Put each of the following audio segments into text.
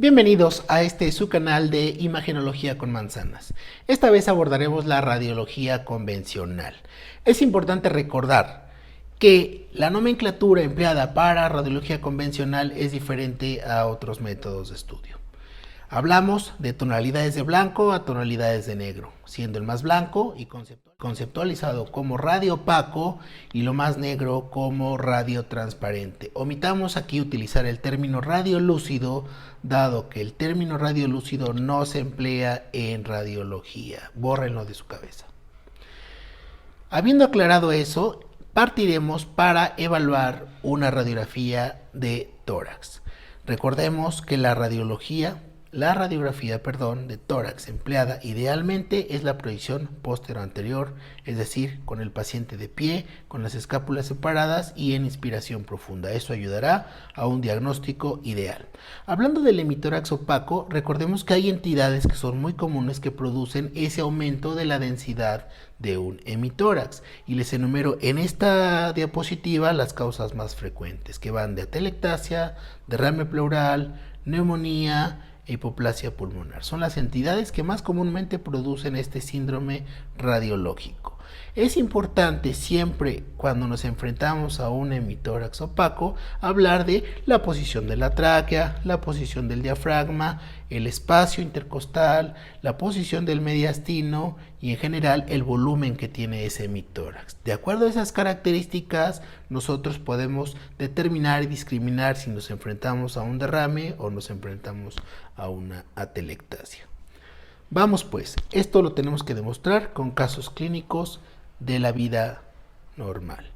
Bienvenidos a su canal de Imagenología con Manzanas. Esta vez abordaremos la radiología convencional. Es importante recordar que la nomenclatura empleada para radiología convencional es diferente a otros métodos de estudio. Hablamos de tonalidades de blanco a tonalidades de negro, siendo el más blanco y conceptualizado como radio opaco y lo más negro como radio transparente. Omitamos aquí utilizar el término radiolúcido, dado que el término radiolúcido no se emplea en radiología. Bórrenlo de su cabeza. Habiendo aclarado eso, partiremos para evaluar una radiografía de tórax. Recordemos que la radiografía de tórax empleada idealmente es la proyección posterior-anterior, es decir, con el paciente de pie, con las escápulas separadas y en inspiración profunda. Eso ayudará a un diagnóstico ideal. Hablando del hemitórax opaco, recordemos que hay entidades que son muy comunes que producen ese aumento de la densidad de un hemitórax, y les enumero en esta diapositiva las causas más frecuentes, que van de atelectasia, derrame pleural, neumonía, hipoplasia pulmonar. Son las entidades que más comúnmente producen este síndrome radiológico. Es importante siempre cuando nos enfrentamos a un hemitórax opaco hablar de la posición de la tráquea, la posición del diafragma, el espacio intercostal, la posición del mediastino y en general el volumen que tiene ese hemitórax. De acuerdo a esas características, nosotros podemos determinar y discriminar si nos enfrentamos a un derrame o nos enfrentamos a una atelectasia. Vamos pues, esto lo tenemos que demostrar con casos clínicos de la vida normal.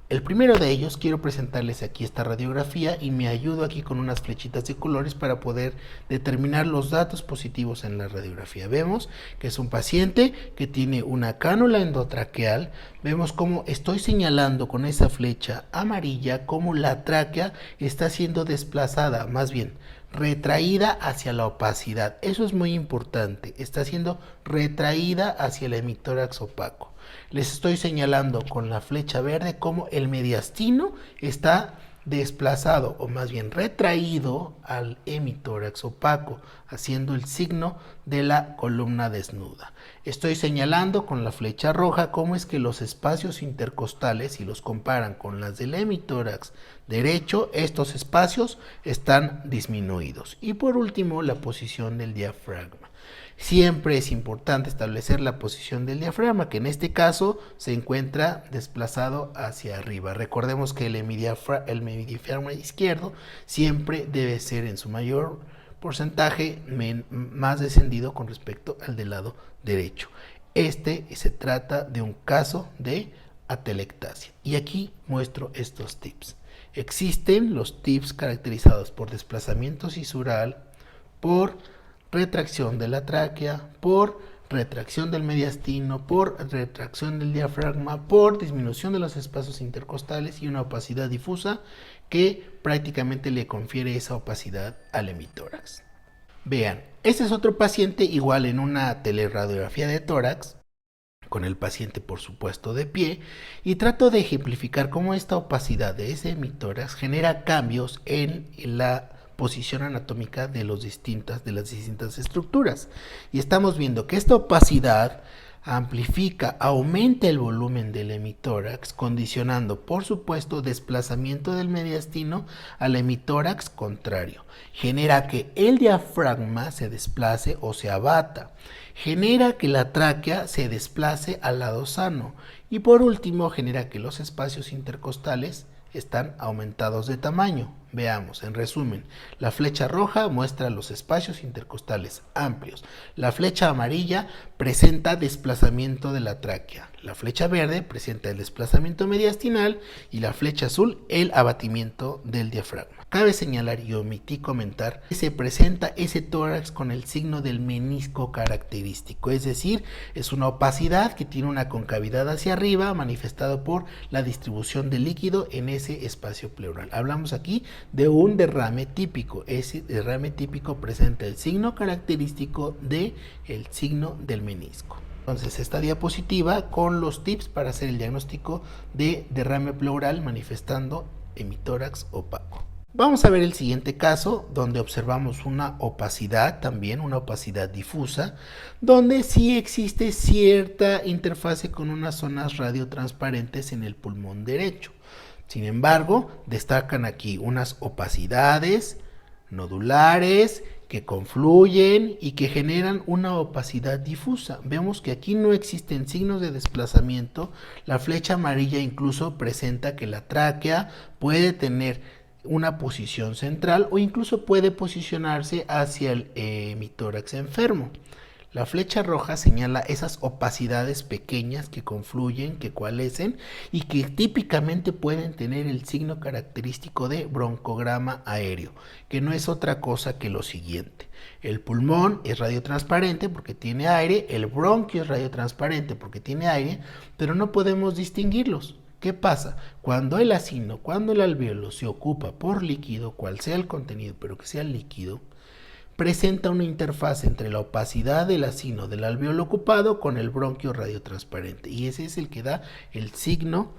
El primero de ellos, quiero presentarles aquí esta radiografía y me ayudo aquí con unas flechitas de colores para poder determinar los datos positivos en la radiografía. Vemos que es un paciente que tiene una cánula endotraqueal. Vemos cómo estoy señalando con esa flecha amarilla cómo la tráquea está siendo desplazada, más bien retraída hacia la opacidad. Eso es muy importante, está siendo retraída hacia el hemitórax opaco. Les estoy señalando con la flecha verde cómo el mediastino está desplazado o más bien retraído al hemitórax opaco, haciendo el signo de la columna desnuda. Estoy señalando con la flecha roja cómo es que los espacios intercostales, si los comparan con las del hemitórax derecho, estos espacios están disminuidos. Y por último, la posición del diafragma. Siempre es importante establecer la posición del diafragma, que en este caso se encuentra desplazado hacia arriba. Recordemos que el hemidiafragma izquierdo siempre debe ser en su mayor porcentaje más descendido con respecto al del lado derecho. Se trata de un caso de atelectasia. Y aquí muestro estos tips. Existen los tips caracterizados por desplazamiento cisural, por retracción de la tráquea, por retracción del mediastino, por retracción del diafragma, por disminución de los espacios intercostales y una opacidad difusa que prácticamente le confiere esa opacidad al hemitórax. Vean, este es otro paciente igual en una teleradiografía de tórax, con el paciente por supuesto de pie, y trato de ejemplificar cómo esta opacidad de ese hemitórax genera cambios en la posición anatómica de las distintas estructuras. Y estamos viendo que esta opacidad amplifica, aumenta el volumen del hemitórax, condicionando por supuesto desplazamiento del mediastino al hemitórax contrario. Genera que el diafragma se desplace o se abata. Genera que la tráquea se desplace al lado sano. Y por último, genera que los espacios intercostales están aumentados de tamaño. Veamos, en resumen, la flecha roja muestra los espacios intercostales amplios, la flecha amarilla presenta desplazamiento de la tráquea, la flecha verde presenta el desplazamiento mediastinal y la flecha azul el abatimiento del diafragma. Cabe señalar y omití comentar que se presenta ese tórax con el signo del menisco característico, es decir, es una opacidad que tiene una concavidad hacia arriba manifestado por la distribución de líquido en ese espacio pleural. Hablamos aquí de un derrame típico. Ese derrame típico presenta el signo característico del signo del menisco. Entonces, esta diapositiva con los tips para hacer el diagnóstico de derrame pleural manifestando hemitórax opaco. Vamos a ver el siguiente caso donde observamos una opacidad, también una opacidad difusa, donde sí existe cierta interfase con unas zonas radiotransparentes en el pulmón derecho. Sin embargo, destacan aquí unas opacidades nodulares que confluyen y que generan una opacidad difusa. Vemos que aquí no existen signos de desplazamiento. La flecha amarilla incluso presenta que la tráquea puede tener una posición central o incluso puede posicionarse hacia el hemitórax enfermo. La flecha roja señala esas opacidades pequeñas que confluyen, que coalescen y que típicamente pueden tener el signo característico de broncograma aéreo, que no es otra cosa que lo siguiente. El pulmón es radiotransparente porque tiene aire, el bronquio es radiotransparente porque tiene aire, pero no podemos distinguirlos. ¿Qué pasa? Cuando el acino, cuando el alvéolo se ocupa por líquido, cual sea el contenido, pero que sea líquido, presenta una interfaz entre la opacidad del acino del alvéolo ocupado con el bronquio radiotransparente, y ese es el que da el signo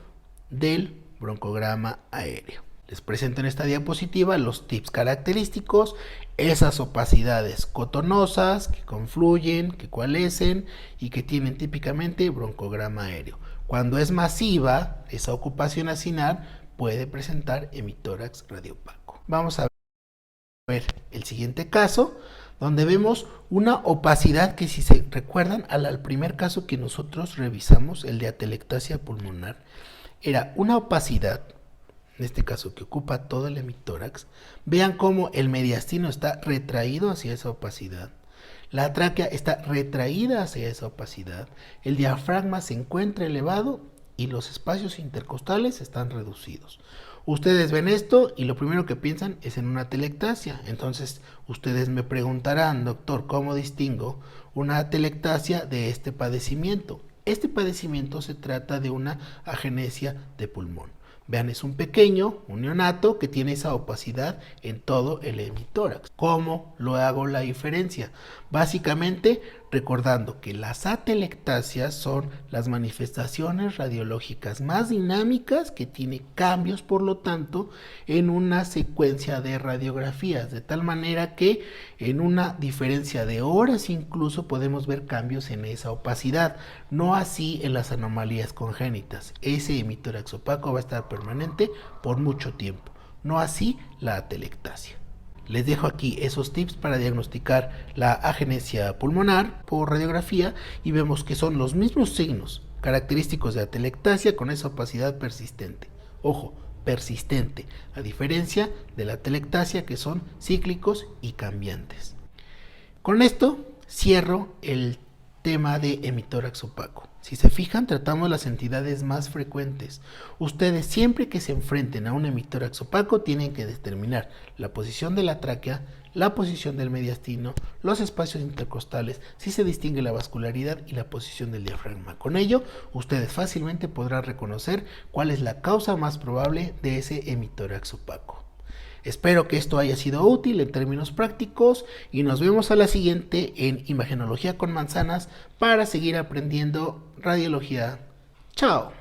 del broncograma aéreo. Les presento en esta diapositiva los tips característicos, esas opacidades cotonosas que confluyen, que coalescen y que tienen típicamente broncograma aéreo. Cuando es masiva, esa ocupación acinar puede presentar hemitórax radiopaco. Vamos a ver el siguiente caso, donde vemos una opacidad que, si se recuerdan al primer caso que nosotros revisamos, el de atelectasia pulmonar, era una opacidad, en este caso que ocupa todo el hemitórax. Vean cómo el mediastino está retraído hacia esa opacidad. La tráquea está retraída hacia esa opacidad, el diafragma se encuentra elevado y los espacios intercostales están reducidos. Ustedes ven esto y lo primero que piensan es en una atelectasia. Entonces ustedes me preguntarán, doctor, ¿cómo distingo una atelectasia de este padecimiento? Este padecimiento se trata de una agenesia de pulmón. Vean, es un pequeño, un neonato que tiene esa opacidad en todo el hemitórax. ¿Cómo lo hago la diferencia? Básicamente recordando que las atelectasias son las manifestaciones radiológicas más dinámicas que tienen cambios, por lo tanto, en una secuencia de radiografías, de tal manera que en una diferencia de horas incluso podemos ver cambios en esa opacidad, no así en las anomalías congénitas. Ese hemitórax opaco va a estar permanente por mucho tiempo, no así la atelectasia. Les dejo aquí esos tips para diagnosticar la agenesia pulmonar por radiografía y vemos que son los mismos signos característicos de atelectasia con esa opacidad persistente. Ojo, persistente, a diferencia de la atelectasia que son cíclicos y cambiantes. Con esto cierro el tema de hemitórax opaco. Si se fijan, tratamos las entidades más frecuentes. Ustedes, siempre que se enfrenten a un hemitórax opaco, tienen que determinar la posición de la tráquea, la posición del mediastino, los espacios intercostales, si se distingue la vascularidad y la posición del diafragma. Con ello, ustedes fácilmente podrán reconocer cuál es la causa más probable de ese hemitórax opaco. Espero que esto haya sido útil en términos prácticos y nos vemos a la siguiente en Imagenología con Manzanas para seguir aprendiendo radiología. ¡Chao!